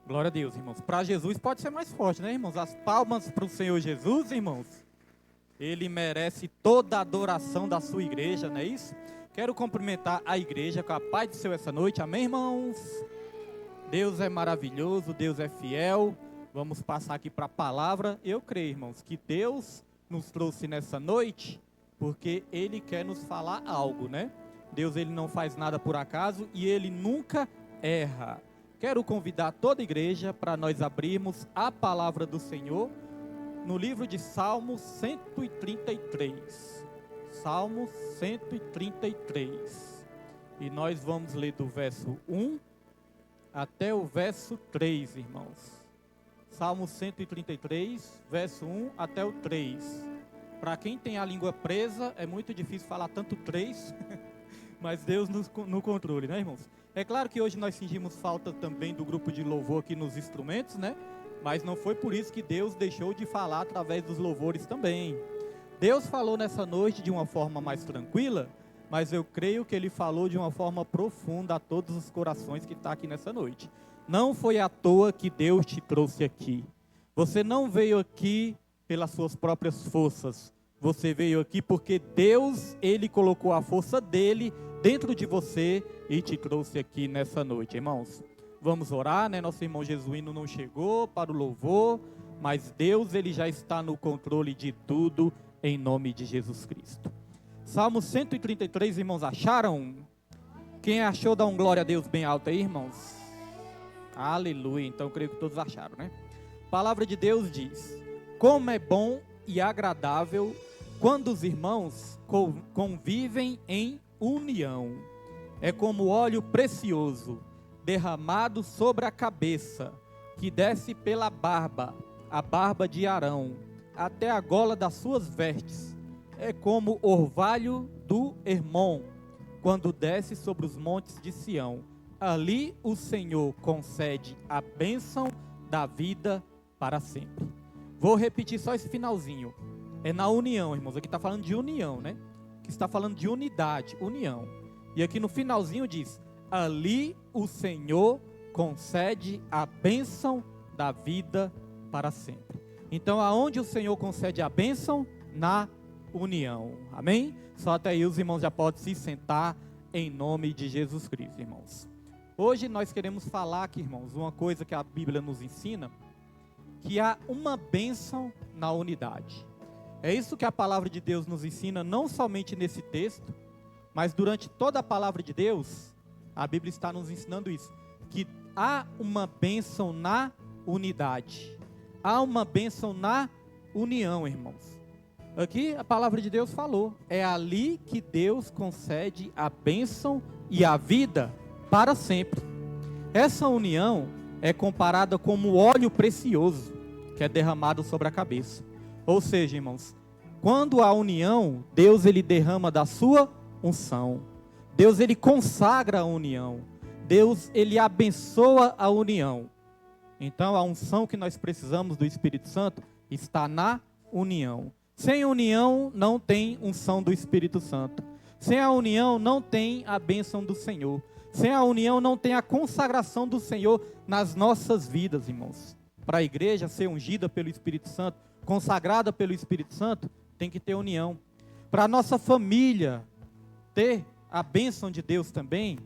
Glória a Deus, irmãos. Para Jesus pode ser mais forte, né, irmãos? As palmas para o Senhor Jesus, irmãos. Ele merece toda a adoração da sua igreja, não é isso? Quero cumprimentar a igreja com a paz do Senhor essa noite. Amém, irmãos? Deus é maravilhoso, Deus é fiel. Vamos passar aqui para a palavra. Eu creio, irmãos, que Deus nos trouxe nessa noite porque Ele quer nos falar algo, né? Deus, Ele não faz nada por acaso e Ele nunca erra. Quero convidar toda a igreja para nós abrirmos a palavra do Senhor no livro de Salmos 133. Salmos 133. E nós vamos ler do verso 1 até o verso 3, irmãos. Salmos 133, verso 1 até o 3. Para quem tem a língua presa, é muito difícil falar tanto 3, mas Deus no controle, né, irmãos? É claro que hoje nós sentimos falta também do grupo de louvor aqui nos instrumentos, né? Mas não foi por isso que Deus deixou de falar através dos louvores também. Deus falou nessa noite de uma forma mais tranquila, mas eu creio que Ele falou de uma forma profunda a todos os corações que estão aqui nessa noite. Não foi à toa que Deus te trouxe aqui. Você não veio aqui pelas suas próprias forças. Você veio aqui porque Deus, Ele colocou a força dEle dentro de você e te trouxe aqui nessa noite, irmãos. Vamos orar, né? Nosso irmão Jesuíno não chegou para o louvor, mas Deus, Ele já está no controle de tudo, em nome de Jesus Cristo. Salmo 133, irmãos, acharam? Quem achou, dá um glória a Deus bem alto aí, irmãos. Aleluia, então creio que todos acharam, né? A palavra de Deus diz: como é bom e agradável quando os irmãos convivem em união. É como óleo precioso derramado sobre a cabeça, que desce pela barba, a barba de Arão, até a gola das suas vestes. É como orvalho do Hermon, quando desce sobre os montes de Sião. Ali o Senhor concede a bênção da vida para sempre. Vou repetir só esse finalzinho. É na união, irmãos. Aqui está falando de união, né? Aqui está falando de unidade, união. E aqui no finalzinho diz: ali o Senhor concede a bênção da vida para sempre. Então, aonde o Senhor concede a bênção? Na união. Amém? Só até aí os irmãos já podem se sentar em nome de Jesus Cristo, irmãos. Hoje nós queremos falar aqui, irmãos, uma coisa que a Bíblia nos ensina, que há uma bênção na unidade. É isso que a palavra de Deus nos ensina, não somente nesse texto, mas durante toda a palavra de Deus, a Bíblia está nos ensinando isso, que há uma bênção na unidade. Há uma bênção na união, irmãos. Aqui a palavra de Deus falou, é ali que Deus concede a bênção e a vida para sempre. Essa união é comparada como óleo precioso que é derramado sobre a cabeça. Ou seja, irmãos, quando há união, Deus, Ele derrama da sua unção. Deus, Ele consagra a união. Deus, Ele abençoa a união. Então, a unção que nós precisamos do Espírito Santo está na união. Sem união, não tem unção do Espírito Santo. Sem a união, não tem a bênção do Senhor. Sem a união, não tem a consagração do Senhor nas nossas vidas, irmãos. Para a igreja ser ungida pelo Espírito Santo, consagrada pelo Espírito Santo, tem que ter união. Para a nossa família ter a bênção de Deus também,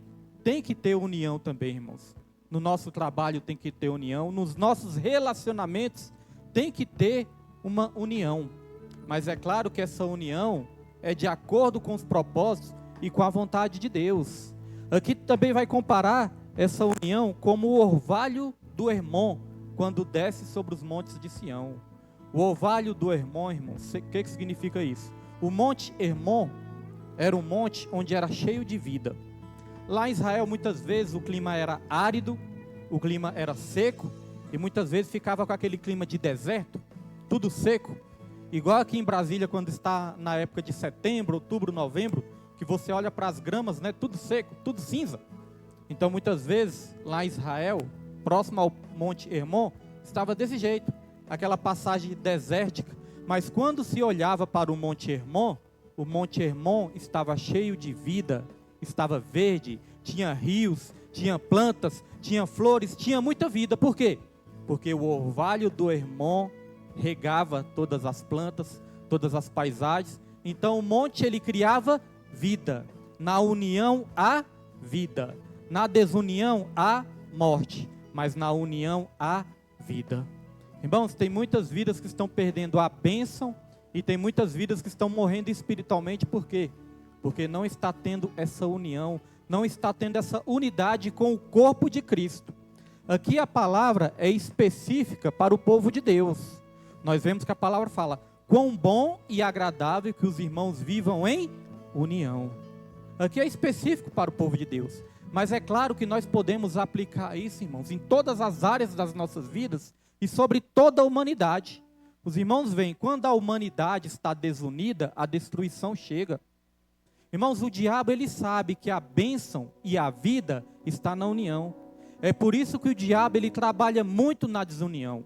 tem que ter união também, irmãos. No nosso trabalho tem que ter união, nos nossos relacionamentos tem que ter uma união. Mas é claro que essa união é de acordo com os propósitos e com a vontade de Deus. Aqui também vai comparar essa união como o orvalho do Hermon, quando desce sobre os montes de Sião. O orvalho do Hermon, irmãos, o que significa isso? O monte Hermon era um monte onde era cheio de vida. Lá em Israel, muitas vezes, o clima era árido, o clima era seco, e muitas vezes ficava com aquele clima de deserto, tudo seco. Igual aqui em Brasília, quando está na época de setembro, outubro, novembro, que você olha para as gramas, né, tudo seco, tudo cinza. Então, muitas vezes, lá em Israel, próximo ao Monte Hermon, estava desse jeito, aquela passagem desértica. Mas quando se olhava para o Monte Hermon estava cheio de vida, estava verde, tinha rios, tinha plantas, tinha flores, tinha muita vida. Por quê? Porque o orvalho do Hermon regava todas as plantas, todas as paisagens. Então o monte ele criava vida. Na união há vida. Na desunião há morte. Mas na união há vida. Irmãos, tem muitas vidas que estão perdendo a bênção e tem muitas vidas que estão morrendo espiritualmente. Por quê? Porque não está tendo essa união, não está tendo essa unidade com o corpo de Cristo. Aqui a palavra é específica para o povo de Deus. Nós vemos que a palavra fala: quão bom e agradável que os irmãos vivam em união. Aqui é específico para o povo de Deus. Mas é claro que nós podemos aplicar isso, irmãos, em todas as áreas das nossas vidas e sobre toda a humanidade. Os irmãos veem, quando a humanidade está desunida, a destruição chega. Irmãos, o diabo ele sabe que a bênção e a vida está na união. É por isso que o diabo ele trabalha muito na desunião.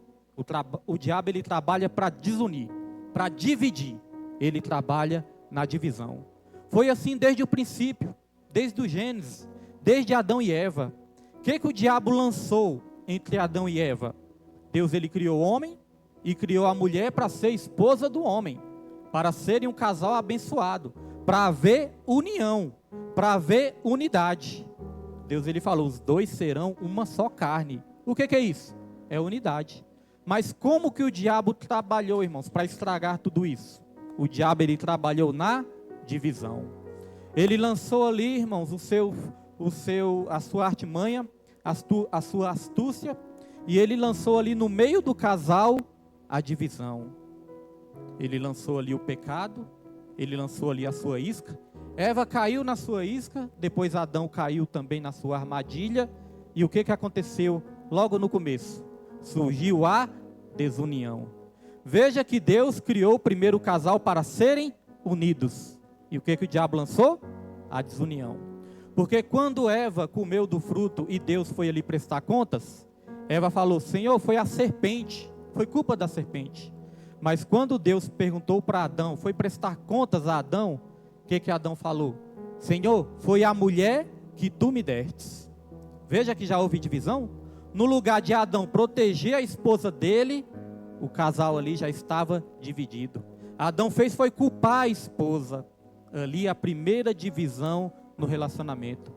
O diabo ele trabalha para desunir, para dividir. Ele trabalha na divisão. Foi assim desde o princípio, desde o Gênesis, desde Adão e Eva. O que o diabo lançou entre Adão e Eva? Deus ele criou o homem e criou a mulher para ser esposa do homem, para serem um casal abençoado, para haver união, para haver unidade. Deus ele falou: os dois serão uma só carne. O que é isso? É unidade. Mas como que o diabo trabalhou, irmãos, para estragar tudo isso? O diabo ele trabalhou na divisão. Ele lançou ali, irmãos, a sua artimanha, a sua astúcia, e ele lançou ali no meio do casal a divisão. Ele lançou ali o pecado, ele lançou ali a sua isca. Eva caiu na sua isca, depois Adão caiu também na sua armadilha. E o que aconteceu logo no começo? Surgiu a desunião. Veja que Deus criou o primeiro casal para serem unidos. E o que o diabo lançou? A desunião. Porque quando Eva comeu do fruto e Deus foi ali prestar contas, Eva falou: Senhor, foi a serpente, foi culpa da serpente. Mas quando Deus perguntou para Adão, foi prestar contas a Adão, o que Adão falou? Senhor, foi a mulher que tu me destes. Veja que já houve divisão. No lugar de Adão proteger a esposa dele, o casal ali já estava dividido. Adão foi culpar a esposa. Ali a primeira divisão no relacionamento.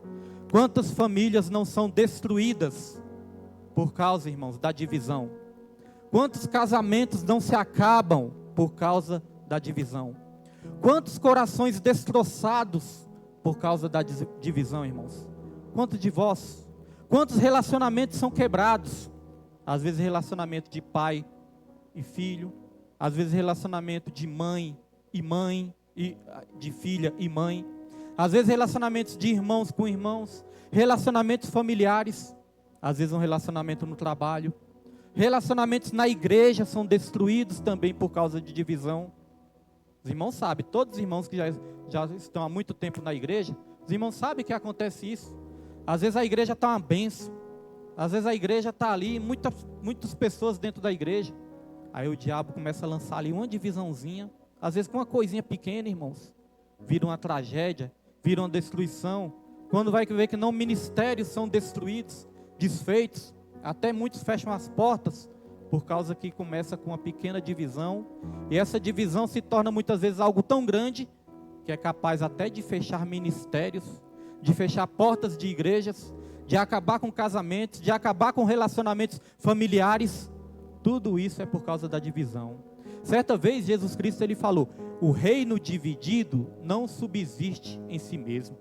Quantas famílias não são destruídas por causa, irmãos, da divisão? Quantos casamentos não se acabam por causa da divisão? Quantos corações destroçados por causa da divisão, irmãos? Quantos divórcios? Quantos relacionamentos são quebrados? Às vezes relacionamento de pai e filho, às vezes relacionamento de mãe, e de filha e mãe, às vezes relacionamentos de irmãos com irmãos, relacionamentos familiares, às vezes um relacionamento no trabalho, relacionamentos na igreja são destruídos também por causa de divisão. Os irmãos sabem, todos os irmãos que já estão há muito tempo na igreja, os irmãos sabem que acontece isso. Às vezes a igreja está uma bênção, às vezes a igreja está ali, muitas pessoas dentro da igreja, aí o diabo começa a lançar ali uma divisãozinha, às vezes com uma coisinha pequena, irmãos, vira uma tragédia, vira uma destruição. Quando vai ver que não, ministérios são destruídos, desfeitos, até muitos fecham as portas, por causa que começa com uma pequena divisão, e essa divisão se torna muitas vezes algo tão grande, que é capaz até de fechar ministérios, de fechar portas de igrejas, de acabar com casamentos, de acabar com relacionamentos familiares. Tudo isso é por causa da divisão. Certa vez Jesus Cristo ele falou: o reino dividido não subsiste em si mesmo.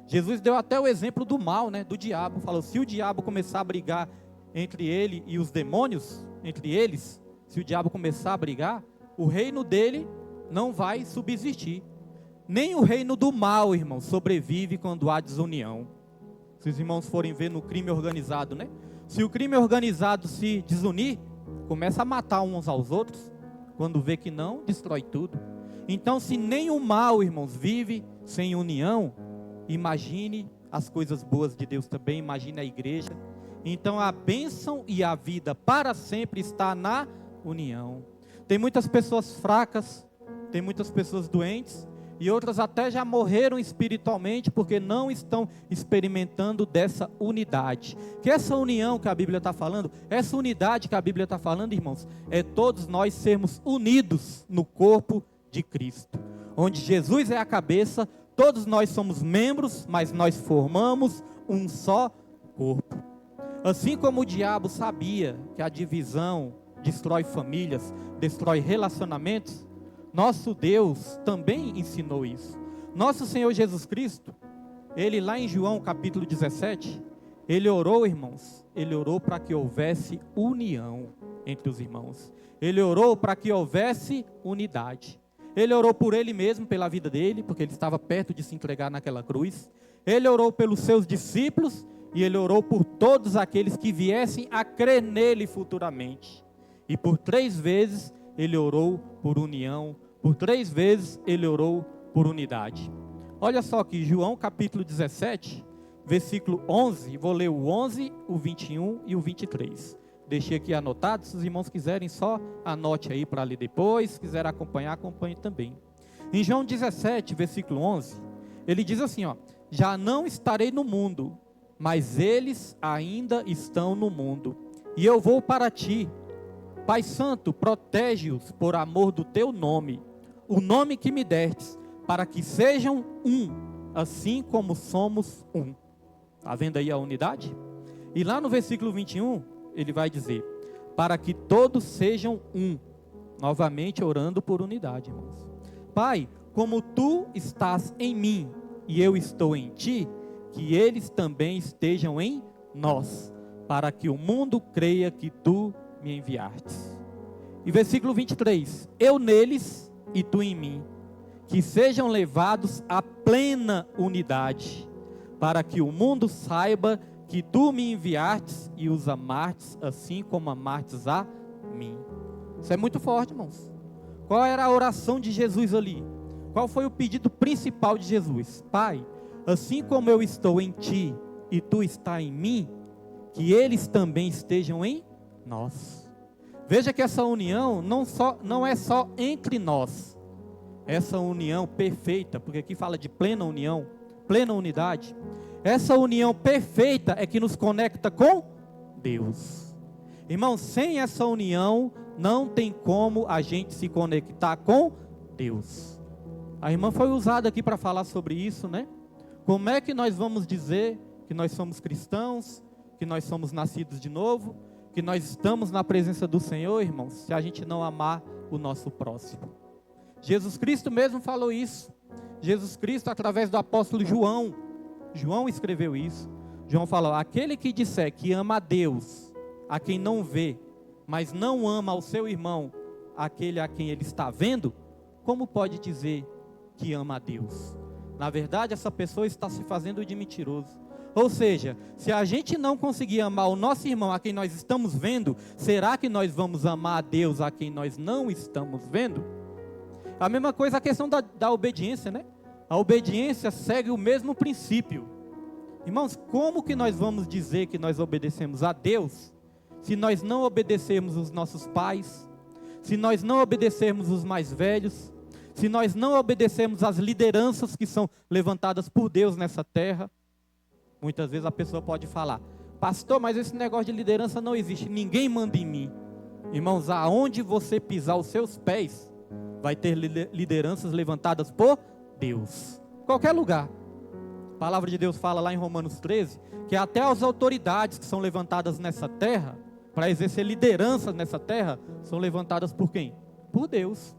Jesus deu até o exemplo do mal, do diabo. Falou: se o diabo começar a brigar entre ele e os demônios, entre eles, se o diabo começar a brigar, o reino dele não vai subsistir. Nem o reino do mal, irmão, sobrevive quando há desunião. Se os irmãos forem ver no crime organizado, se o crime organizado se desunir, começa a matar uns aos outros. Quando vê que não, destrói tudo. Então, se nem o mal, irmãos, vive sem união, imagine as coisas boas de Deus também, imagine a igreja. Então, a bênção e a vida para sempre está na união. Tem muitas pessoas fracas, tem muitas pessoas doentes, e outras até já morreram espiritualmente porque não estão experimentando dessa unidade. Que essa união que a Bíblia está falando, essa unidade que a Bíblia está falando, irmãos, é todos nós sermos unidos no corpo de Cristo, onde Jesus é a cabeça, todos nós somos membros, mas nós formamos um só corpo. Assim como o diabo sabia que a divisão destrói famílias, destrói relacionamentos, nosso Deus também ensinou isso. Nosso Senhor Jesus Cristo, Ele lá em João capítulo 17, Ele orou, irmãos, Ele orou para que houvesse união entre os irmãos. Ele orou para que houvesse unidade. Ele orou por Ele mesmo, pela vida dele, porque Ele estava perto de se entregar naquela cruz. Ele orou pelos seus discípulos e Ele orou por todos aqueles que viessem a crer nele futuramente. E por 3 vezes Ele orou por união, por 3 vezes Ele orou por unidade. Olha só aqui, João capítulo 17, versículo 11, vou ler o 11, o 21 e o 23. Deixei aqui anotado, se os irmãos quiserem só anote aí para ler depois, se quiser acompanhar, acompanhe também. Em João 17, versículo 11, ele diz assim, ó: já não estarei no mundo, mas eles ainda estão no mundo, e eu vou para ti. Pai Santo, protege-os por amor do teu nome, o nome que me destes, para que sejam um, assim como somos um. Está vendo aí a unidade? E lá no versículo 21, ele vai dizer, para que todos sejam um, novamente orando por unidade, irmãos. Pai, como tu estás em mim, e eu estou em ti, que eles também estejam em nós, para que o mundo creia que tu me enviastes. E versículo 23, eu neles e tu em mim, que sejam levados à plena unidade, para que o mundo saiba que tu me enviastes e os amastes, assim como amastes a mim. Isso é muito forte, irmãos. Qual era a oração de Jesus ali? Qual foi o pedido principal de Jesus? Pai, assim como eu estou em ti e tu está em mim, que eles também estejam em nós. Veja que essa união não é só entre nós, essa união perfeita, porque aqui fala de plena união, plena unidade. Essa união perfeita é que nos conecta com Deus. Irmão, sem essa união não tem como a gente se conectar com Deus. A irmã foi usada aqui para falar sobre isso, né? Como é que nós vamos dizer que nós somos cristãos, que nós somos nascidos de novo, que nós estamos na presença do Senhor, irmãos, se a gente não amar o nosso próximo? Jesus Cristo mesmo falou isso. Jesus Cristo, através do apóstolo João escreveu isso. João falou, aquele que disser que ama a Deus, a quem não vê, mas não ama ao seu irmão, aquele a quem ele está vendo, como pode dizer que ama a Deus? Na verdade, essa pessoa está se fazendo de mentiroso. Ou seja, se a gente não conseguir amar o nosso irmão a quem nós estamos vendo, será que nós vamos amar a Deus a quem nós não estamos vendo? A mesma coisa a questão da obediência, né? A obediência segue o mesmo princípio. Irmãos, como que nós vamos dizer que nós obedecemos a Deus, se nós não obedecermos os nossos pais, se nós não obedecermos os mais velhos, se nós não obedecermos as lideranças que são levantadas por Deus nessa terra? Muitas vezes a pessoa pode falar, pastor, mas esse negócio de liderança não existe, ninguém manda em mim. Irmãos, aonde você pisar os seus pés, vai ter lideranças levantadas por Deus. Qualquer lugar. A palavra de Deus fala lá em Romanos 13, que até as autoridades que são levantadas nessa terra, para exercer liderança nessa terra, são levantadas por quem? Por Deus.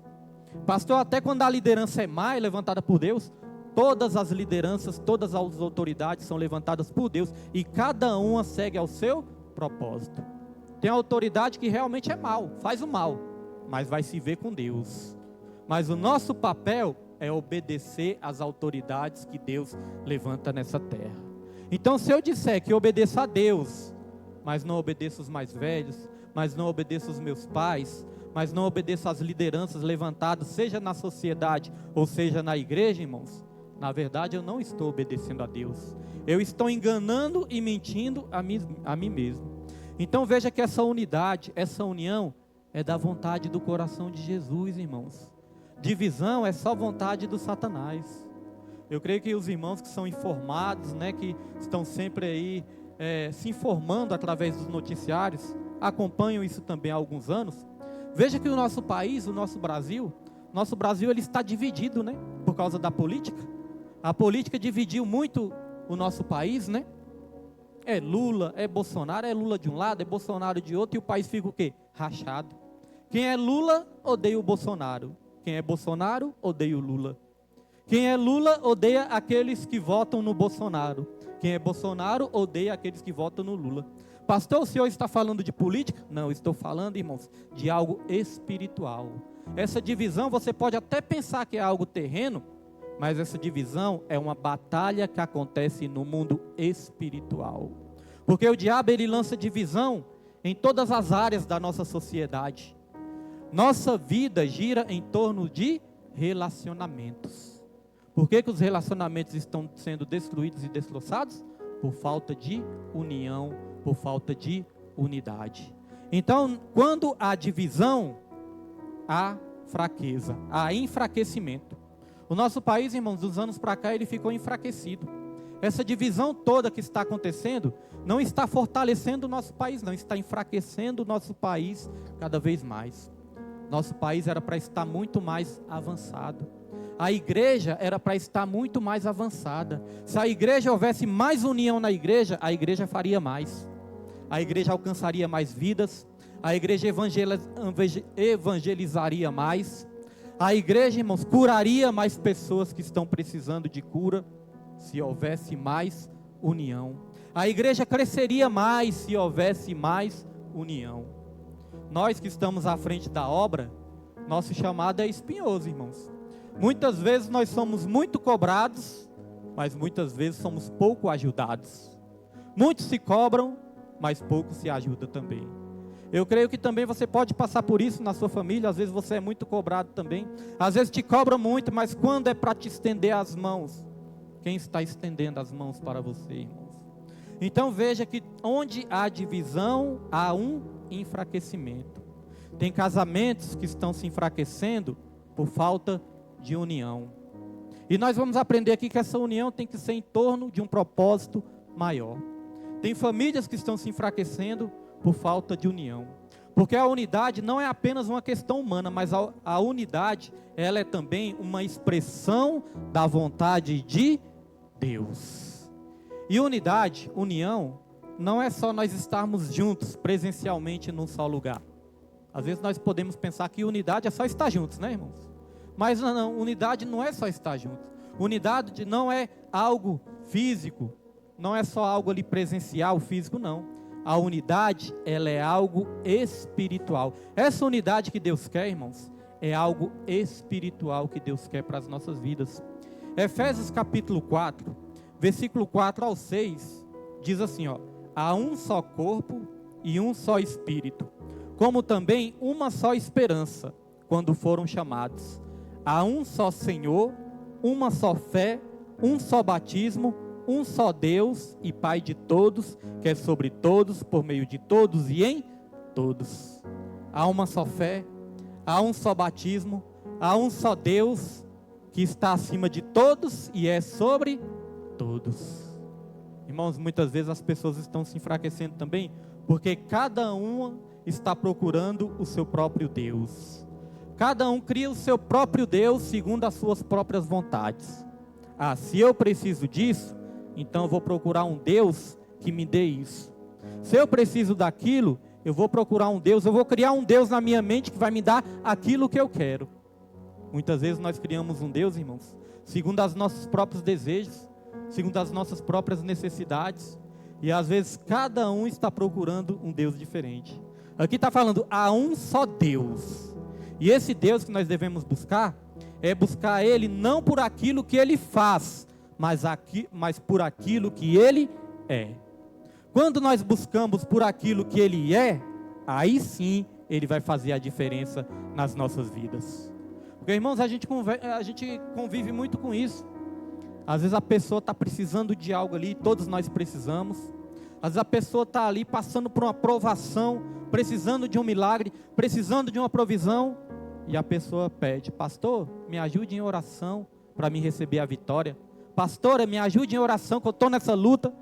Pastor, até quando a liderança é má, é levantada por Deus, todas as lideranças, todas as autoridades são levantadas por Deus, e cada uma segue ao seu propósito. Tem autoridade que realmente é mal, faz o mal, mas vai se ver com Deus. Mas o nosso papel é obedecer às autoridades que Deus levanta nessa terra. Então, se eu disser que obedeço a Deus, mas não obedeço os mais velhos, mas não obedeço os meus pais, mas não obedeço às lideranças levantadas, seja na sociedade ou seja na igreja, irmãos, na verdade eu não estou obedecendo a Deus. Eu estou enganando e mentindo a mim mesmo. Então veja que essa unidade, essa união é da vontade do coração de Jesus, irmãos. Divisão é só vontade do Satanás. Eu creio que os irmãos que são informados, né, que estão sempre aí se informando através dos noticiários, acompanham isso também há alguns anos. Veja que o nosso país, o nosso Brasil ele está dividido, né, por causa da política. A política dividiu muito o nosso país, né? É Lula, é Bolsonaro, é Lula de um lado, é Bolsonaro de outro, e o país fica o quê? Rachado. Quem é Lula, odeia o Bolsonaro. Quem é Bolsonaro, odeia o Lula. Quem é Lula, odeia aqueles que votam no Bolsonaro. Quem é Bolsonaro, odeia aqueles que votam no Lula. Pastor, o senhor está falando de política? Não, estou falando, irmãos, de algo espiritual. Essa divisão, você pode até pensar que é algo terreno, mas essa divisão é uma batalha que acontece no mundo espiritual. Porque o diabo, ele lança divisão em todas as áreas da nossa sociedade. Nossa vida gira em torno de relacionamentos. Por que os relacionamentos estão sendo destruídos e destroçados? Por falta de união, por falta de unidade. Então, quando há divisão, há fraqueza, há enfraquecimento. O nosso país, irmãos, dos anos para cá, ele ficou enfraquecido. Essa divisão toda que está acontecendo, não está fortalecendo o nosso país, não, está enfraquecendo o nosso país cada vez mais. Nosso país era para estar muito mais avançado. A igreja era para estar muito mais avançada. Se a igreja houvesse mais união na igreja, a igreja faria mais. A igreja alcançaria mais vidas. A igreja evangelizaria mais. A igreja, irmãos, curaria mais pessoas que estão precisando de cura, se houvesse mais união. A igreja cresceria mais se houvesse mais união. Nós que estamos à frente da obra, nosso chamado é espinhoso, irmãos. Muitas vezes nós somos muito cobrados, mas muitas vezes somos pouco ajudados. Muitos se cobram, mas pouco se ajuda também. Eu creio que também você pode passar por isso na sua família. Às vezes você é muito cobrado também. Às vezes te cobram muito, mas quando é para te estender as mãos, quem está estendendo as mãos para você, irmãos? Então veja que onde há divisão, há um enfraquecimento. Tem casamentos que estão se enfraquecendo por falta de união. E nós vamos aprender aqui que essa união tem que ser em torno de um propósito maior. Tem famílias que estão se enfraquecendo por falta de união. Porque a unidade não é apenas uma questão humana, mas a unidade, ela é também uma expressão da vontade de Deus. E unidade, união, não é só nós estarmos juntos presencialmente num só lugar. Às vezes nós podemos pensar que unidade é só estar juntos, né, irmãos? Mas não, unidade não é só estar juntos. Unidade não é algo físico, não é só algo ali presencial, físico, não. A unidade, ela é algo espiritual. Essa unidade que Deus quer, irmãos, é algo espiritual que Deus quer para as nossas vidas. Efésios capítulo 4, versículo 4 ao 6, diz assim, ó: há um só corpo e um só espírito, como também uma só esperança, quando foram chamados. Há um só Senhor, uma só fé, um só batismo, um só Deus e Pai de todos, que é sobre todos, por meio de todos e em todos. Há uma só fé, há um só batismo, há um só Deus, que está acima de todos e é sobre todos. Irmãos, muitas vezes as pessoas estão se enfraquecendo também, porque cada uma está procurando o seu próprio Deus. Cada um cria o seu próprio Deus segundo as suas próprias vontades. Ah, se eu preciso disso, então eu vou procurar um Deus que me dê isso. Se eu preciso daquilo, eu vou procurar um Deus, eu vou criar um Deus na minha mente que vai me dar aquilo que eu quero. Muitas vezes nós criamos um Deus, irmãos, segundo os nossos próprios desejos, segundo as nossas próprias necessidades. E às vezes cada um está procurando um Deus diferente. Aqui está falando, há um só Deus. E esse Deus que nós devemos buscar, é buscar Ele não por aquilo que Ele faz, mas por aquilo que Ele é. Quando nós buscamos por aquilo que Ele é, aí sim Ele vai fazer a diferença nas nossas vidas. Porque, irmãos, a gente convive muito com isso. Às vezes a pessoa está precisando de algo ali, todos nós precisamos. Às vezes a pessoa está ali passando por uma provação, precisando de um milagre, precisando de uma provisão. e a pessoa pede: pastor, me ajude em oração para me receber a vitória. Pastora, me ajude em oração que eu estou nessa luta.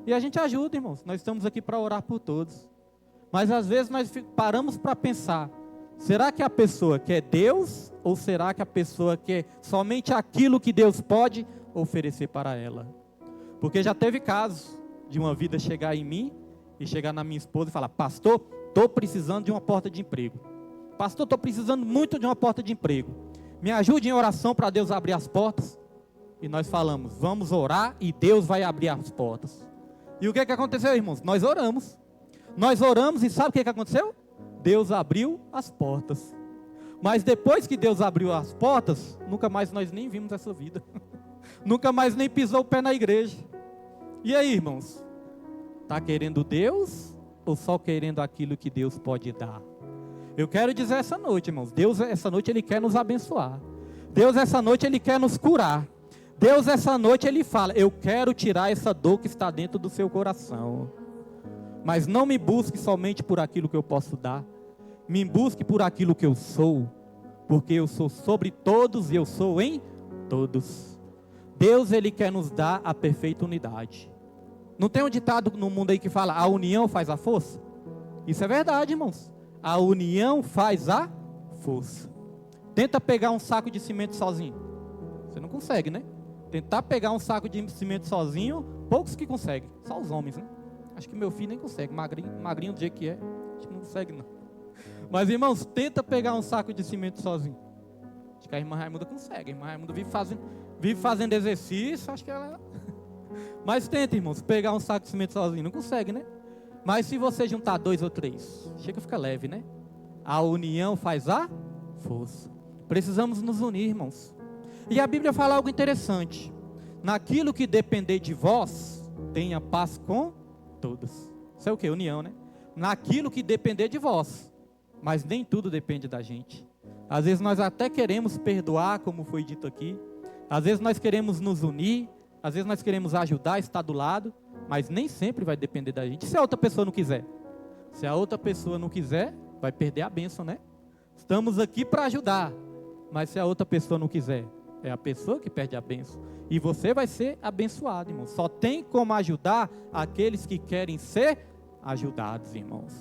E a gente ajuda, irmãos. Nós estamos aqui para orar por todos. Mas às vezes nós paramos para pensar: será que a pessoa quer Deus? Ou será que a pessoa quer somente aquilo que Deus pode oferecer para ela? Porque já teve casos de uma vida chegar em mim e chegar na minha esposa e falar: pastor, estou precisando de uma porta de emprego. Pastor, estou precisando muito de uma porta de emprego. Me ajude em oração para Deus abrir as portas. E nós falamos: vamos orar e Deus vai abrir as portas. E o que aconteceu, irmãos? Nós oramos. Nós oramos e sabe o que aconteceu? Deus abriu as portas. Mas depois que Deus abriu as portas, nunca mais nós nem vimos essa vida. Nunca mais nem pisou o pé na igreja. E aí, irmãos? Está querendo Deus ou só querendo aquilo que Deus pode dar? Eu quero dizer essa noite, irmãos, Deus essa noite Ele quer nos abençoar. Deus essa noite Ele quer nos curar. Deus essa noite Ele fala: eu quero tirar essa dor que está dentro do seu coração. Mas não me busque somente por aquilo que eu posso dar. Me busque por aquilo que eu sou. Porque eu sou sobre todos e eu sou em todos. Deus Ele quer nos dar a perfeita unidade. Não tem um ditado no mundo aí que fala: a união faz a força? Isso é verdade, irmãos. A união faz a força. Tenta pegar um saco de cimento sozinho. Você não consegue, né? Tentar pegar um saco de cimento sozinho, poucos que conseguem. Só os homens, né? Acho que meu filho nem consegue. Magrinho do jeito que é. Acho que não consegue, não. Mas, irmãos, tenta pegar um saco de cimento sozinho. Acho que a irmã Raimunda consegue. A irmã Raimunda vive fazendo exercício. Acho que ela... Mas tenta, irmãos, pegar um saco de cimento sozinho. Não consegue, né? Mas se você juntar 2 ou 3, chega a ficar leve, né? A união faz a força. Precisamos nos unir, irmãos. E a Bíblia fala algo interessante: naquilo que depender de vós, tenha paz com todos. Isso é o que? União, né? Naquilo que depender de vós. Mas nem tudo depende da gente. Às vezes nós até queremos perdoar, como foi dito aqui. Às vezes nós queremos nos unir. Às vezes nós queremos ajudar, estar do lado. Mas nem sempre vai depender da gente. Se a outra pessoa não quiser? Se a outra pessoa não quiser, vai perder a bênção, né? Estamos aqui para ajudar. Mas se a outra pessoa não quiser, é a pessoa que perde a bênção. E você vai ser abençoado, irmão. Só tem como ajudar aqueles que querem ser ajudados, irmãos.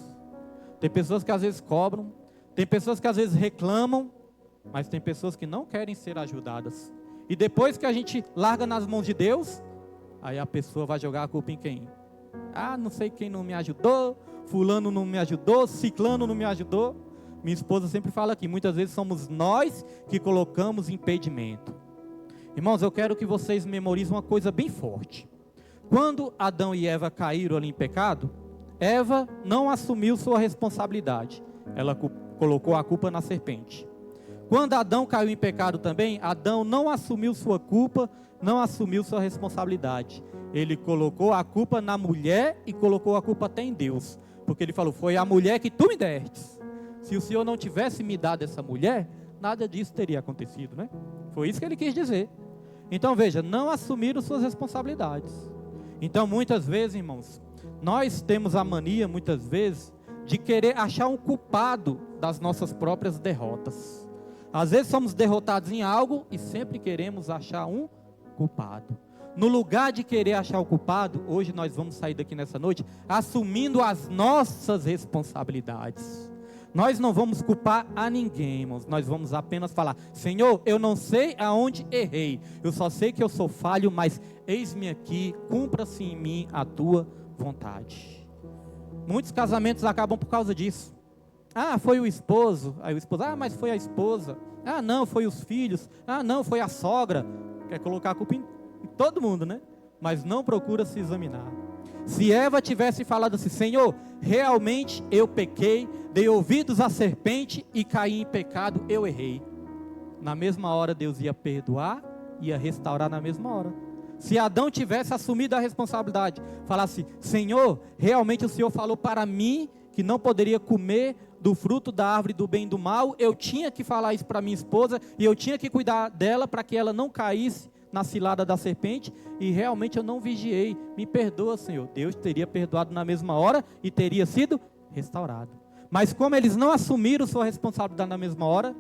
Tem pessoas que às vezes cobram. Tem pessoas que às vezes reclamam. Mas tem pessoas que não querem ser ajudadas. E depois que a gente larga nas mãos de Deus, aí a pessoa vai jogar a culpa em quem? Ah, não sei quem não me ajudou. Fulano não me ajudou. Ciclano não me ajudou. Minha esposa sempre fala aqui: muitas vezes somos nós que colocamos impedimento. Irmãos, eu quero que vocês memorizem uma coisa bem forte. Quando Adão e Eva caíram ali em pecado, Eva não assumiu sua responsabilidade. Ela colocou a culpa na serpente. Quando Adão caiu em pecado também, Adão não assumiu sua culpa, não assumiu sua responsabilidade. Ele colocou a culpa na mulher e colocou a culpa até em Deus. Porque ele falou: foi a mulher que tu me destes. Se o Senhor não tivesse me dado essa mulher, nada disso teria acontecido, né? Foi isso que ele quis dizer. Então veja, não assumiram suas responsabilidades. Então muitas vezes, irmãos, nós temos a mania, muitas vezes, de querer achar um culpado das nossas próprias derrotas. Às vezes somos derrotados em algo e sempre queremos achar um culpado. No lugar de querer achar o culpado, hoje nós vamos sair daqui nessa noite assumindo as nossas responsabilidades. Nós não vamos culpar a ninguém, irmãos. Nós vamos apenas falar: Senhor, eu não sei aonde errei. Eu só sei que eu sou falho, mas eis-me aqui, cumpra-se em mim a tua vontade. Muitos casamentos acabam por causa disso. Ah, foi o esposo. Aí o esposo: ah, mas foi a esposa. Ah, não, foi os filhos. Ah, não, foi a sogra. Quer colocar a culpa em todo mundo, né? Mas não procura se examinar. Se Eva tivesse falado assim: Senhor, realmente eu pequei, dei ouvidos à serpente e caí em pecado, eu errei. Na mesma hora Deus ia perdoar, ia restaurar na mesma hora. Se Adão tivesse assumido a responsabilidade, falasse: Senhor, realmente o Senhor falou para mim que não poderia comer do fruto da árvore do bem e do mal, eu tinha que falar isso para minha esposa, e eu tinha que cuidar dela para que ela não caísse na cilada da serpente, e realmente eu não vigiei, me perdoa, Senhor. Deus teria perdoado na mesma hora e teria sido restaurado. Mas como eles não assumiram sua responsabilidade na mesma hora,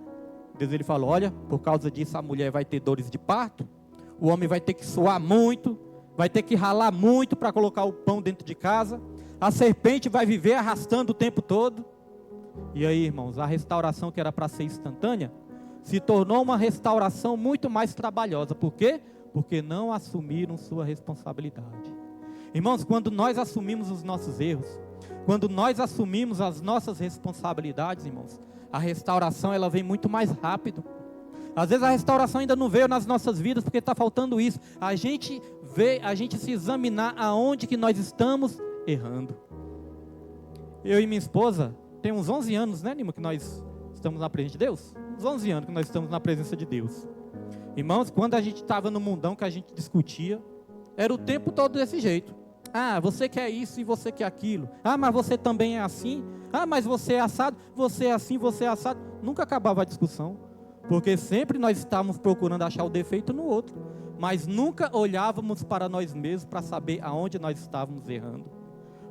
Deus ele falou, olha, por causa disso a mulher vai ter dores de parto, o homem vai ter que suar muito, vai ter que ralar muito para colocar o pão dentro de casa, a serpente vai viver arrastando o tempo todo. E aí, irmãos, a restauração que era para ser instantânea, se tornou uma restauração muito mais trabalhosa. Por quê? Porque não assumiram sua responsabilidade. Irmãos, quando nós assumimos os nossos erros, quando nós assumimos as nossas responsabilidades, irmãos, a restauração ela vem muito mais rápido. Às vezes a restauração ainda não veio nas nossas vidas porque está faltando isso. A gente se examinar aonde que nós estamos errando. Eu e minha esposa, tem uns 11 anos, né, Nima, que nós estamos na presença de Deus? Uns 11 anos que nós estamos na presença de Deus. Irmãos, quando a gente estava no mundão que a gente discutia, era o tempo todo desse jeito. Ah, você quer isso e você quer aquilo. Ah, mas você também é assim. Ah, mas você é assado. Você é assim, você é assado. Nunca acabava a discussão. Porque sempre nós estávamos procurando achar o defeito no outro. Mas nunca olhávamos para nós mesmos para saber aonde nós estávamos errando.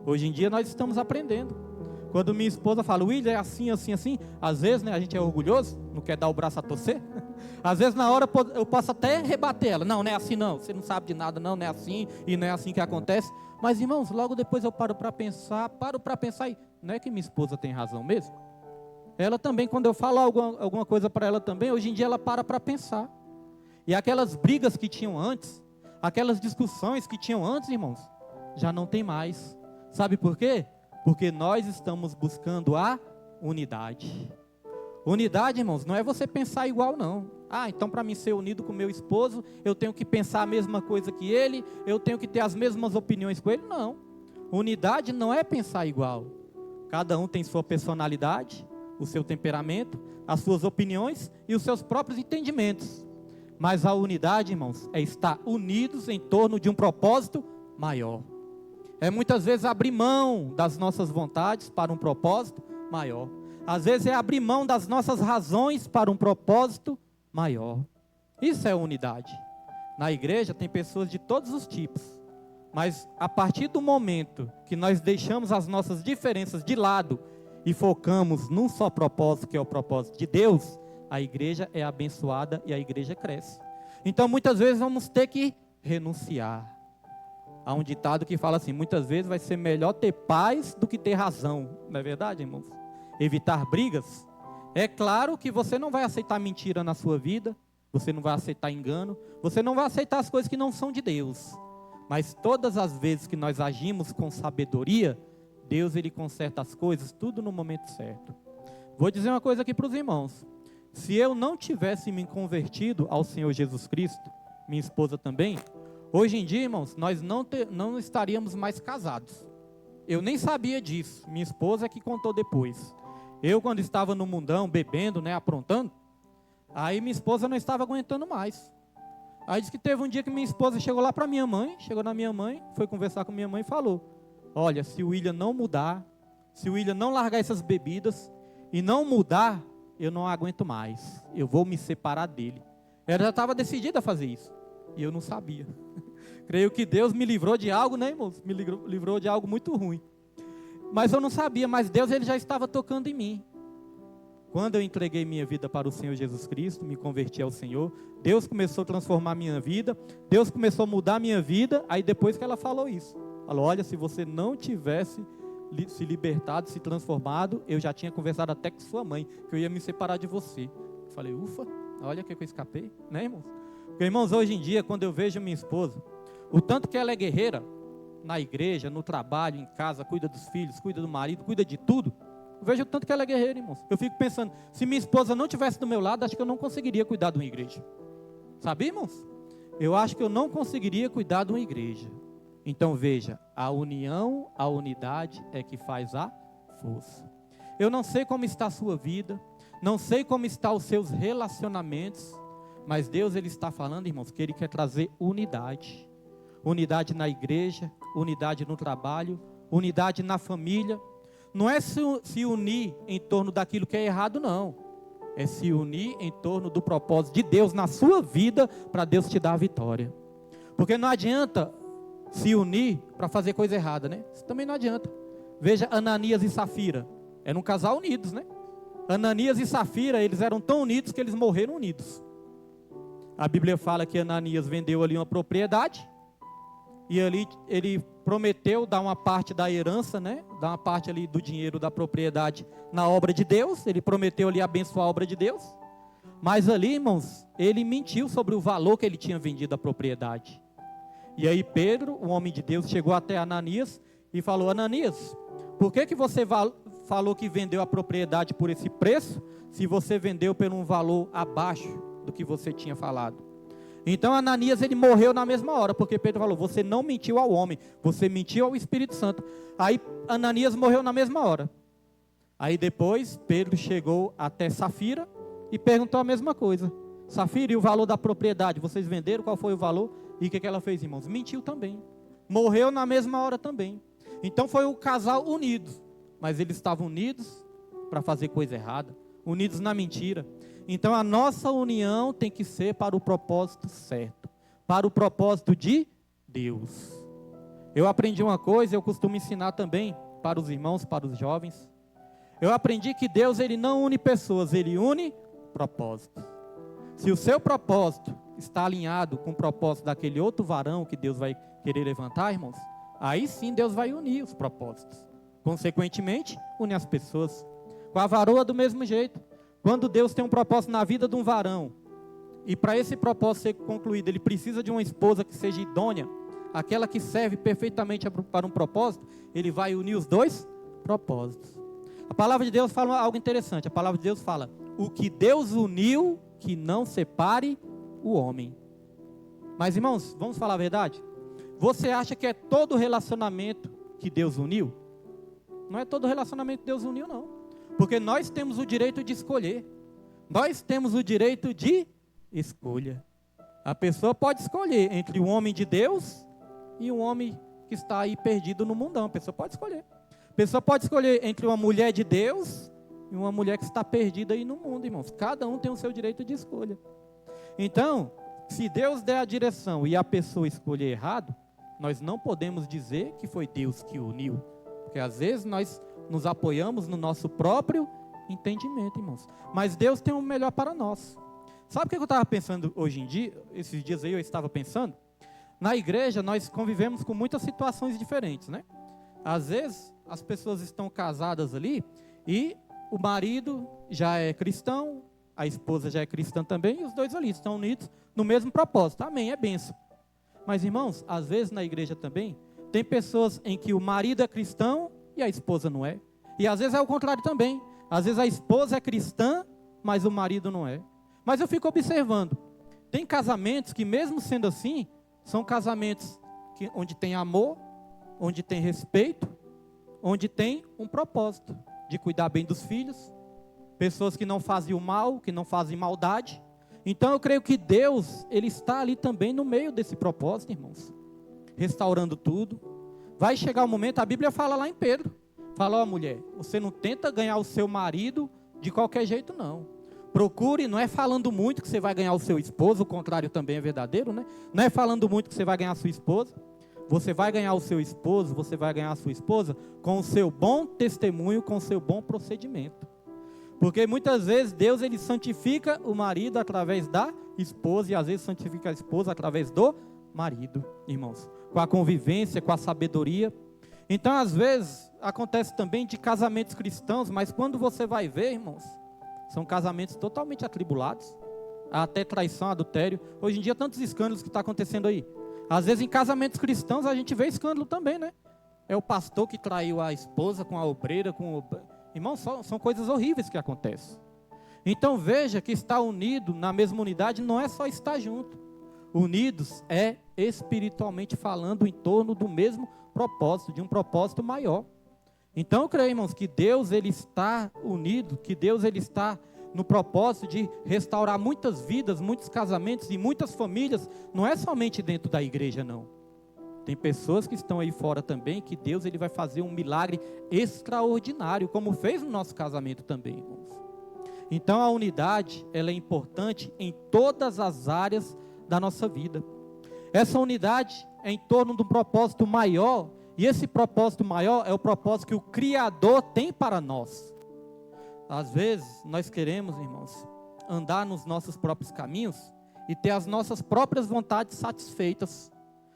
Hoje em dia nós estamos aprendendo. Quando minha esposa fala, William, é assim, assim, assim. Às vezes, né, a gente é orgulhoso, não quer dar o braço a torcer. Às vezes na hora eu posso até rebater ela. Não, não é assim não, você não sabe de nada não, não é assim. E não é assim que acontece. Mas irmãos, logo depois eu paro para pensar e não é que minha esposa tem razão mesmo? Ela também, quando eu falo alguma coisa para ela também, hoje em dia ela para pensar. E aquelas brigas que tinham antes, aquelas discussões que tinham antes, irmãos, já não tem mais. Sabe por quê? Porque nós estamos buscando a unidade. Unidade, irmãos, não é você pensar igual não. Ah, então para mim ser unido com meu esposo, eu tenho que pensar a mesma coisa que ele, eu tenho que ter as mesmas opiniões com ele. Não. Unidade não é pensar igual. Cada um tem sua personalidade, o seu temperamento, as suas opiniões e os seus próprios entendimentos. Mas a unidade, irmãos, é estar unidos em torno de um propósito maior. É muitas vezes abrir mão das nossas vontades para um propósito maior. Às vezes é abrir mão das nossas razões para um propósito maior. Isso é unidade. Na igreja tem pessoas de todos os tipos. Mas a partir do momento que nós deixamos as nossas diferenças de lado e focamos num só propósito, que é o propósito de Deus, a igreja é abençoada e a igreja cresce. Então muitas vezes vamos ter que renunciar. Há um ditado que fala assim, muitas vezes vai ser melhor ter paz do que ter razão. Não é verdade, irmãos? Evitar brigas. É claro que você não vai aceitar mentira na sua vida, você não vai aceitar engano, você não vai aceitar as coisas que não são de Deus. Mas todas as vezes que nós agimos com sabedoria, Deus ele conserta as coisas, tudo no momento certo. Vou dizer uma coisa aqui para os irmãos. Se eu não tivesse me convertido ao Senhor Jesus Cristo, minha esposa também, hoje em dia, irmãos, nós não estaríamos mais casados. Eu nem sabia disso, minha esposa é que contou depois. Eu, quando estava no mundão, bebendo, né, aprontando, aí minha esposa não estava aguentando mais. Aí disse que teve um dia que minha esposa chegou lá para minha mãe, chegou na minha mãe, foi conversar com minha mãe e falou, olha, se o William não mudar, se o William não largar essas bebidas e não mudar, eu não aguento mais, eu vou me separar dele. Ela já estava decidida a fazer isso, e eu não sabia. Creio que Deus me livrou de algo, né, irmãos? Me livrou de algo muito ruim. Mas eu não sabia, mas Deus ele já estava tocando em mim. Quando eu entreguei minha vida para o Senhor Jesus Cristo, me converti ao Senhor, Deus começou a transformar minha vida, Deus começou a mudar minha vida, aí depois que ela falou isso. Falou, olha, se você não tivesse se libertado, se transformado, eu já tinha conversado até com sua mãe, que eu ia me separar de você. Eu falei, ufa, olha que eu escapei, né, irmãos? Porque, irmãos, hoje em dia, quando eu vejo minha esposa, o tanto que ela é guerreira, na igreja, no trabalho, em casa, cuida dos filhos, cuida do marido, cuida de tudo, eu vejo o tanto que ela é guerreira, irmãos. Eu fico pensando, se minha esposa não estivesse do meu lado, acho que eu não conseguiria cuidar de uma igreja. Sabe, irmãos? Eu acho que eu não conseguiria cuidar de uma igreja. Então veja, a união, a unidade é que faz a força. Eu não sei como está a sua vida, não sei como estão os seus relacionamentos, mas Deus ele está falando, irmãos, que Ele quer trazer unidade. Unidade na igreja, unidade no trabalho, unidade na família. Não é se unir em torno daquilo que é errado, não. É se unir em torno do propósito de Deus na sua vida, para Deus te dar a vitória. Porque não adianta se unir para fazer coisa errada, né? Isso também não adianta. Veja Ananias e Safira. Eram um casal unidos, né? Ananias e Safira, eles eram tão unidos que eles morreram unidos. A Bíblia fala que Ananias vendeu ali uma propriedade, e ali ele prometeu dar uma parte da herança, né? Dar uma parte ali do dinheiro da propriedade na obra de Deus. Ele prometeu ali abençoar a obra de Deus. Mas ali, irmãos, ele mentiu sobre o valor que ele tinha vendido a propriedade. E aí Pedro, o homem de Deus, chegou até Ananias e falou: Ananias, por que você falou que vendeu a propriedade por esse preço, se você vendeu por um valor abaixo do que você tinha falado? Então Ananias, ele morreu na mesma hora, porque Pedro falou: você não mentiu ao homem, você mentiu ao Espírito Santo. Aí Ananias morreu na mesma hora. Aí depois Pedro chegou até Safira e perguntou a mesma coisa: Safira, e o valor da propriedade, vocês venderam? Qual foi o valor? E o que ela fez, irmãos? Mentiu também, morreu na mesma hora também. Então foi o casal unido, mas eles estavam unidos para fazer coisa errada, unidos na mentira. Então a nossa união tem que ser para o propósito certo, para o propósito de Deus. Eu aprendi uma coisa, eu costumo ensinar também para os irmãos, para os jovens. Eu aprendi que Deus, ele não une pessoas, ele une propósitos. Se o seu propósito está alinhado com o propósito daquele outro varão que Deus vai querer levantar, irmãos, aí sim Deus vai unir os propósitos. Consequentemente, une as pessoas. Com a varoa do mesmo jeito. Quando Deus tem um propósito na vida de um varão, e para esse propósito ser concluído, ele precisa de uma esposa que seja idônea, aquela que serve perfeitamente para um propósito, ele vai unir os dois propósitos. A palavra de Deus fala algo interessante. A palavra de Deus fala: o que Deus uniu, que não separe o homem. Mas, irmãos, vamos falar a verdade? Você acha que é todo relacionamento que Deus uniu? Não é todo relacionamento que Deus uniu, não. Porque nós temos o direito de escolher. Nós temos o direito de escolha. A pessoa pode escolher entre um homem de Deus e um homem que está aí perdido no mundão. A pessoa pode escolher. A pessoa pode escolher entre uma mulher de Deus e uma mulher que está perdida aí no mundo, irmãos. Cada um tem o seu direito de escolha. Então, se Deus der a direção e a pessoa escolher errado, nós não podemos dizer que foi Deus que uniu. Porque às vezes nós nos apoiamos no nosso próprio entendimento, irmãos. Mas Deus tem o melhor para nós. Sabe o que eu estava pensando hoje em dia? Esses dias aí eu estava pensando. Na igreja nós convivemos com muitas situações diferentes, né? Às vezes as pessoas estão casadas ali e o marido já é cristão, a esposa já é cristã também, e os dois ali estão unidos no mesmo propósito. Amém, é bênção. Mas, irmãos, às vezes na igreja também tem pessoas em que o marido é cristão e a esposa não é. E às vezes é o contrário também. Às vezes a esposa é cristã, mas o marido não é. Mas eu fico observando. Tem casamentos que, mesmo sendo assim, são casamentos onde tem amor, onde tem respeito, onde tem um propósito de cuidar bem dos filhos. Pessoas que não fazem o mal, que não fazem maldade. Então eu creio que Deus, ele está ali também no meio desse propósito, irmãos. Restaurando tudo. Vai chegar o momento, a Bíblia fala lá em Pedro, fala: ó, mulher, você não tenta ganhar o seu marido de qualquer jeito, não. Procure, não é falando muito que você vai ganhar o seu esposo, o contrário também é verdadeiro, né? Não é falando muito que você vai ganhar a sua esposa. Você vai ganhar o seu esposo, você vai ganhar a sua esposa com o seu bom testemunho, com o seu bom procedimento. Porque muitas vezes Deus, ele santifica o marido através da esposa, e às vezes santifica a esposa através do marido, irmãos. Com a convivência, com a sabedoria. Então, às vezes, acontece também de casamentos cristãos, mas quando você vai ver, irmãos, são casamentos totalmente atribulados, até traição, adultério. Hoje em dia, tantos escândalos que estão acontecendo aí. Às vezes, em casamentos cristãos, a gente vê escândalo também, né? É o pastor que traiu a esposa com a obreira, Irmãos, são coisas horríveis que acontecem. Então, veja que estar unido na mesma unidade não é só estar junto. Unidos é espiritualmente falando em torno do mesmo propósito, de um propósito maior. Então eu creio, irmãos, que Deus, ele está unido, que Deus, ele está no propósito de restaurar muitas vidas, muitos casamentos e muitas famílias. Não é somente dentro da igreja, não. Tem pessoas que estão aí fora também, que Deus, ele vai fazer um milagre extraordinário, como fez no nosso casamento também, irmãos. Então a unidade, ela é importante em todas as áreas da nossa vida. Essa unidade é em torno de um propósito maior, e esse propósito maior é o propósito que o Criador tem para nós. Às vezes, nós queremos, irmãos, andar nos nossos próprios caminhos e ter as nossas próprias vontades satisfeitas.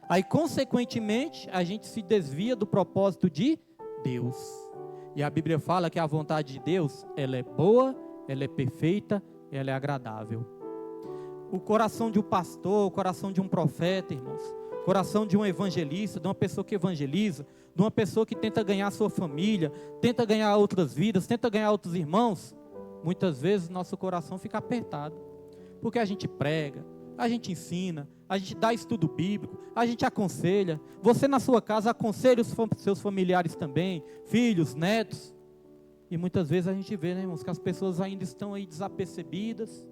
Aí, consequentemente, a gente se desvia do propósito de Deus. E a Bíblia fala que a vontade de Deus, ela é boa, ela é perfeita, ela é agradável. O coração de um pastor, o coração de um profeta, irmãos, o coração de um evangelista, de uma pessoa que evangeliza, de uma pessoa que tenta ganhar a sua família, tenta ganhar outras vidas, tenta ganhar outros irmãos, muitas vezes nosso coração fica apertado, porque a gente prega, a gente ensina, a gente dá estudo bíblico, a gente aconselha, você na sua casa aconselha os seus familiares também, filhos, netos, e muitas vezes a gente vê, né, irmãos, que as pessoas ainda estão aí desapercebidas,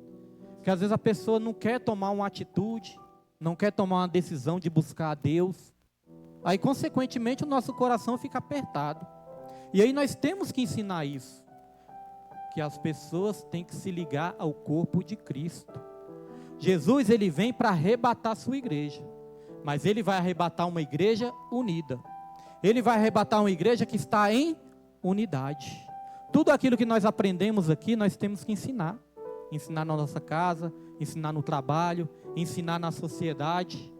que às vezes a pessoa não quer tomar uma atitude, não quer tomar uma decisão de buscar a Deus, aí consequentemente o nosso coração fica apertado, e aí nós temos que ensinar isso, que as pessoas têm que se ligar ao corpo de Cristo. Jesus, ele vem para arrebatar a sua igreja, mas ele vai arrebatar uma igreja unida, ele vai arrebatar uma igreja que está em unidade. Tudo aquilo que nós aprendemos aqui, nós temos que ensinar na nossa casa, ensinar no trabalho, ensinar na sociedade.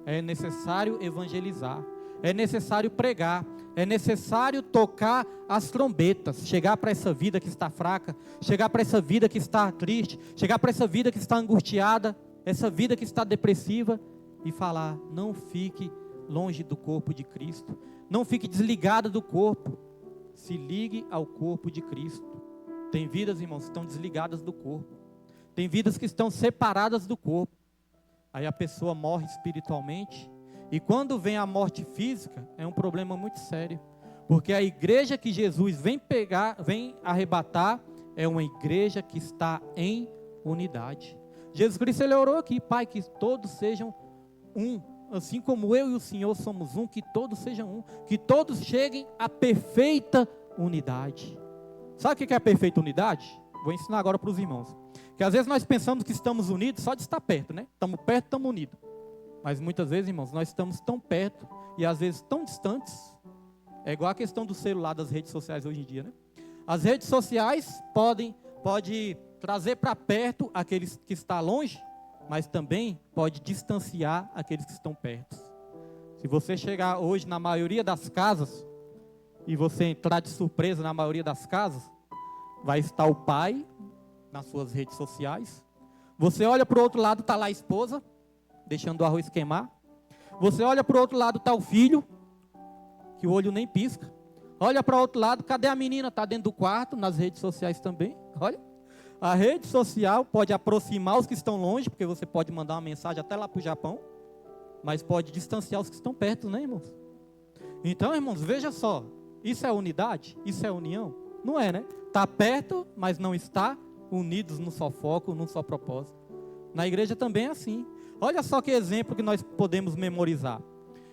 É necessário evangelizar, é necessário pregar, é necessário tocar as trombetas, chegar para essa vida que está fraca, chegar para essa vida que está triste, chegar para essa vida que está angustiada, essa vida que está depressiva, e falar: não fique longe do corpo de Cristo, não fique desligado do corpo, se ligue ao corpo de Cristo. Tem vidas, irmãos, que estão desligadas do corpo, tem vidas que estão separadas do corpo, aí a pessoa morre espiritualmente, e quando vem a morte física, é um problema muito sério, porque a igreja que Jesus vem arrebatar, é uma igreja que está em unidade. Jesus Cristo, ele orou aqui: Pai, que todos sejam um, assim como eu e o Senhor somos um, que todos sejam um, que todos cheguem à perfeita unidade. Sabe o que é a perfeita unidade? Vou ensinar agora para os irmãos, que às vezes nós pensamos que estamos unidos só de estar perto, né? Estamos perto, estamos unidos. Mas muitas vezes, irmãos, nós estamos tão perto e às vezes tão distantes. É igual a questão do celular, das redes sociais hoje em dia, né? As redes sociais podem trazer para perto aqueles que estão longe, mas também pode distanciar aqueles que estão perto. Se você chegar hoje na maioria das casas e você entrar de surpresa na maioria das casas, vai estar o pai nas suas redes sociais. Você olha para o outro lado, está lá a esposa, deixando o arroz queimar. Você olha para o outro lado, está o filho, que o olho nem pisca. Olha para o outro lado, cadê a menina? Está dentro do quarto, nas redes sociais também. Olha, a rede social pode aproximar os que estão longe, porque você pode mandar uma mensagem até lá para o Japão, mas pode distanciar os que estão perto, né, irmãos? Então, irmãos, veja só, isso é unidade? Isso é união? Não é, né? Está perto, mas não está unidos num só foco, num só propósito. Na igreja também é assim. Olha só que exemplo que nós podemos memorizar.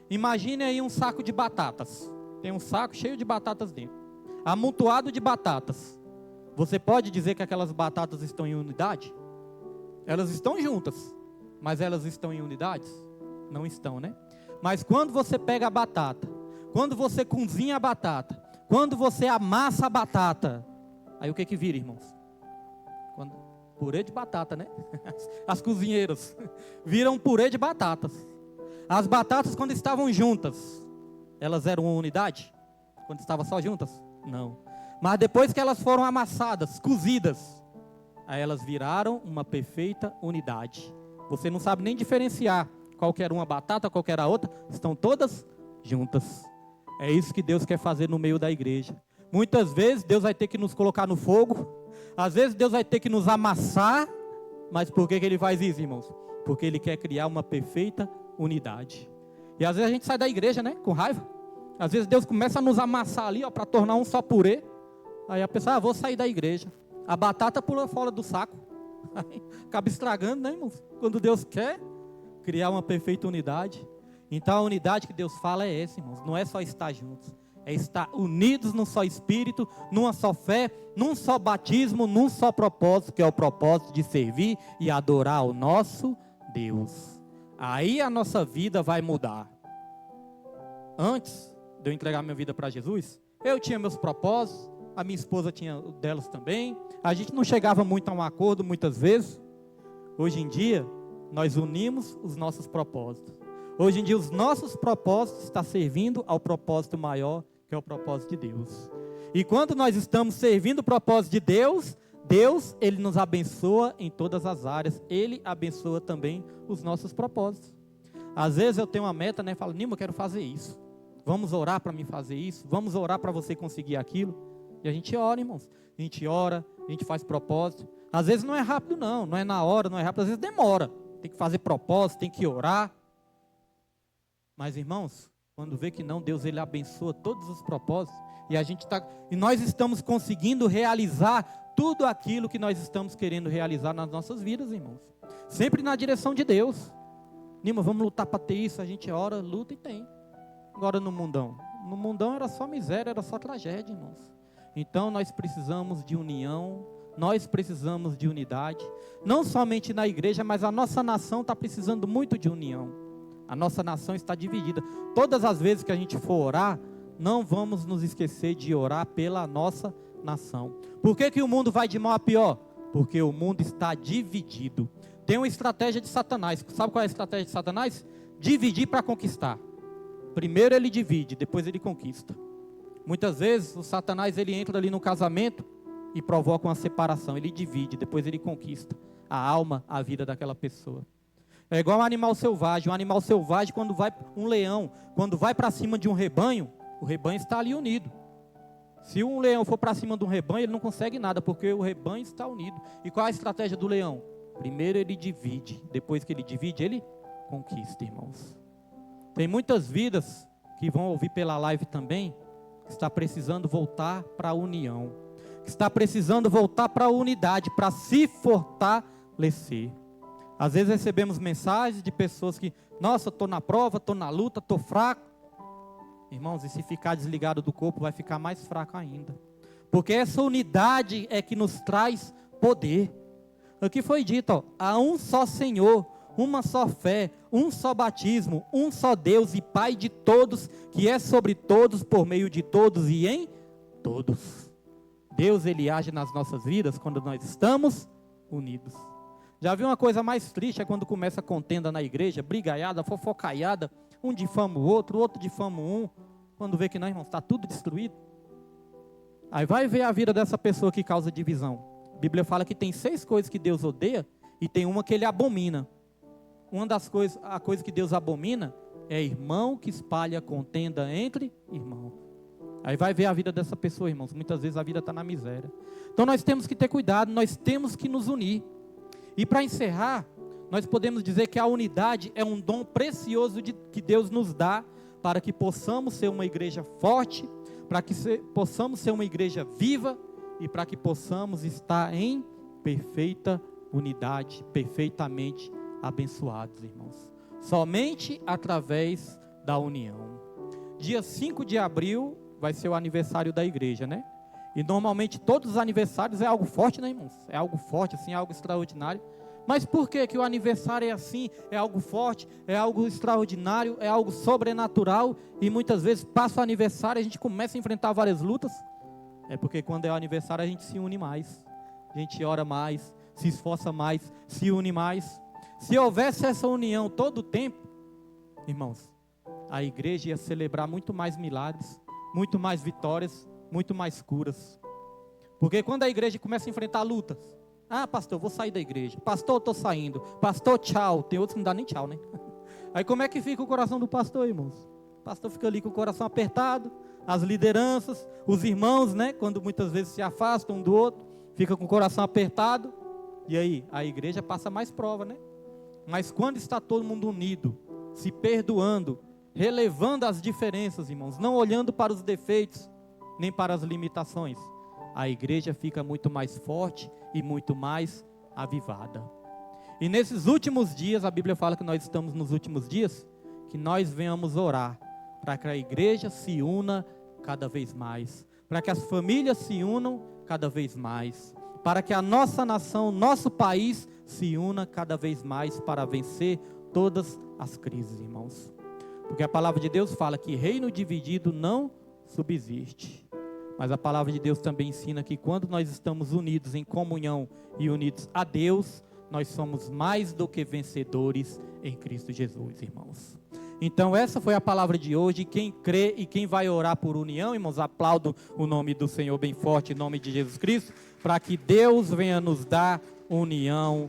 Imagine aí um saco de batatas. Tem um saco cheio de batatas dentro, amontoado de batatas. Você pode dizer que aquelas batatas estão em unidade? Elas estão juntas, mas elas estão em unidades? Não estão, né? Mas quando você pega a batata, quando você cozinha a batata, quando você amassa a batata, aí o que que vira, irmãos? Purê de batata, né? As cozinheiras viram purê de batatas. As batatas, quando estavam juntas, elas eram uma unidade? Quando estavam só juntas? Não. Mas depois que elas foram amassadas, cozidas, aí elas viraram uma perfeita unidade. Você não sabe nem diferenciar qual que era uma batata, qual que era a outra. Estão todas juntas. É isso que Deus quer fazer no meio da igreja. Muitas vezes Deus vai ter que nos colocar no fogo. Às vezes Deus vai ter que nos amassar. Mas por que Ele faz isso, irmãos? Porque Ele quer criar uma perfeita unidade. E às vezes a gente sai da igreja, né, com raiva. Às vezes Deus começa a nos amassar ali, para tornar um só purê. Aí a pessoa: vou sair da igreja. A batata pula fora do saco. Aí acaba estragando, né, irmãos? Quando Deus quer criar uma perfeita unidade. Então a unidade que Deus fala é essa, irmãos. Não é só estar juntos, é estar unidos num só espírito, numa só fé, num só batismo, num só propósito, que é o propósito de servir e adorar o nosso Deus. Aí a nossa vida vai mudar. Antes de eu entregar minha vida para Jesus, eu tinha meus propósitos, a minha esposa tinha o delas também. A gente não chegava muito a um acordo muitas vezes. Hoje em dia, nós unimos os nossos propósitos. Hoje em dia, os nossos propósitos estão servindo ao propósito maior, que é o propósito de Deus. E quando nós estamos servindo o propósito de Deus, Deus, Ele nos abençoa em todas as áreas. Ele abençoa também os nossos propósitos. Às vezes eu tenho uma meta, né? Falo, Nilma, eu quero fazer isso. Vamos orar para mim fazer isso. Vamos orar para você conseguir aquilo. E a gente ora, irmãos. A gente ora, a gente faz propósito. Às vezes não é rápido não, não é na hora, não é rápido. Às vezes demora. Tem que fazer propósito, tem que orar. Mas, irmãos, quando vê que não, Deus, Ele abençoa todos os propósitos. E nós estamos conseguindo realizar tudo aquilo que nós estamos querendo realizar nas nossas vidas, irmãos. Sempre na direção de Deus. Nilma, vamos lutar para ter isso. A gente ora, luta e tem. Agora no mundão. No mundão era só miséria, era só tragédia, irmãos. Então nós precisamos de união. Nós precisamos de unidade. Não somente na igreja, mas a nossa nação está precisando muito de união. A nossa nação está dividida. Todas as vezes que a gente for orar, não vamos nos esquecer de orar pela nossa nação. Por que o mundo vai de mal a pior? Porque o mundo está dividido. Tem uma estratégia de Satanás. Sabe qual é a estratégia de Satanás? Dividir para conquistar. Primeiro ele divide, depois ele conquista. Muitas vezes o Satanás ele entra ali no casamento e provoca uma separação. Ele divide, depois ele conquista a alma, a vida daquela pessoa. É igual um animal selvagem. Um animal selvagem, quando vai um leão, quando vai para cima de um rebanho, o rebanho está ali unido. Se um leão for para cima de um rebanho, ele não consegue nada, porque o rebanho está unido. E qual é a estratégia do leão? Primeiro ele divide, depois que ele divide, ele conquista, irmãos. Tem muitas vidas que vão ouvir pela live também, que está precisando voltar para a união, que está precisando voltar para a unidade, para se fortalecer. Às vezes recebemos mensagens de pessoas que, nossa, estou na prova, estou na luta, estou fraco. Irmãos, e se ficar desligado do corpo, vai ficar mais fraco ainda. Porque essa unidade é que nos traz poder. Aqui foi dito, ó, há um só Senhor, uma só fé, um só batismo, um só Deus e Pai de todos, que é sobre todos, por meio de todos e em todos. Deus, Ele age nas nossas vidas quando nós estamos unidos. Já viu uma coisa mais triste? É quando começa a contenda na igreja, brigaiada, fofocaiada, um difama o outro difama um. Quando vê que não, irmãos, está tudo destruído. Aí vai ver a vida dessa pessoa que causa divisão. A Bíblia fala que tem 6 coisas que Deus odeia e tem uma que Ele abomina. Uma das coisas, a coisa que Deus abomina é irmão que espalha contenda entre irmãos. Aí vai ver a vida dessa pessoa, irmãos. Muitas vezes a vida está na miséria. Então nós temos que ter cuidado, nós temos que nos unir. E para encerrar, nós podemos dizer que a unidade é um dom precioso que Deus nos dá para que possamos ser uma igreja forte, para que possamos ser uma igreja viva e para que possamos estar em perfeita unidade, perfeitamente abençoados, irmãos. Somente através da união. Dia 5 de abril vai ser o aniversário da igreja, né? E normalmente todos os aniversários é algo forte, né, irmãos? É algo forte, assim, é algo extraordinário. Mas por que o aniversário é assim? É algo forte, é algo extraordinário, é algo sobrenatural. E muitas vezes passa o aniversário e a gente começa a enfrentar várias lutas. É porque quando é o aniversário a gente se une mais. A gente ora mais, se esforça mais, se une mais. Se houvesse essa união todo o tempo, irmãos, a igreja ia celebrar muito mais milagres, muito mais vitórias, muito mais curas. Porque quando a igreja começa a enfrentar lutas, ah, pastor, eu vou sair da igreja. Pastor, eu estou saindo. Pastor, tchau. Tem outros que não dá nem tchau, né? Aí como é que fica o coração do pastor, irmãos? O pastor fica ali com o coração apertado. As lideranças, os irmãos, né? Quando muitas vezes se afastam um do outro, fica com o coração apertado. E aí, a igreja passa mais prova, né? Mas quando está todo mundo unido, se perdoando, relevando as diferenças, irmãos, não olhando para os defeitos, nem para as limitações, a igreja fica muito mais forte e muito mais avivada. E nesses últimos dias, a Bíblia fala que nós estamos nos últimos dias, que nós venhamos orar para que a igreja se una cada vez mais, para que as famílias se unam cada vez mais, para que a nossa nação, nosso país se una cada vez mais para vencer todas as crises, irmãos. Porque a palavra de Deus fala que reino dividido não subsiste. Mas a palavra de Deus também ensina que quando nós estamos unidos em comunhão e unidos a Deus, nós somos mais do que vencedores em Cristo Jesus, irmãos. Então essa foi a palavra de hoje. Quem crê e quem vai orar por união, irmãos, aplaudam o nome do Senhor bem forte, em nome de Jesus Cristo, para que Deus venha nos dar união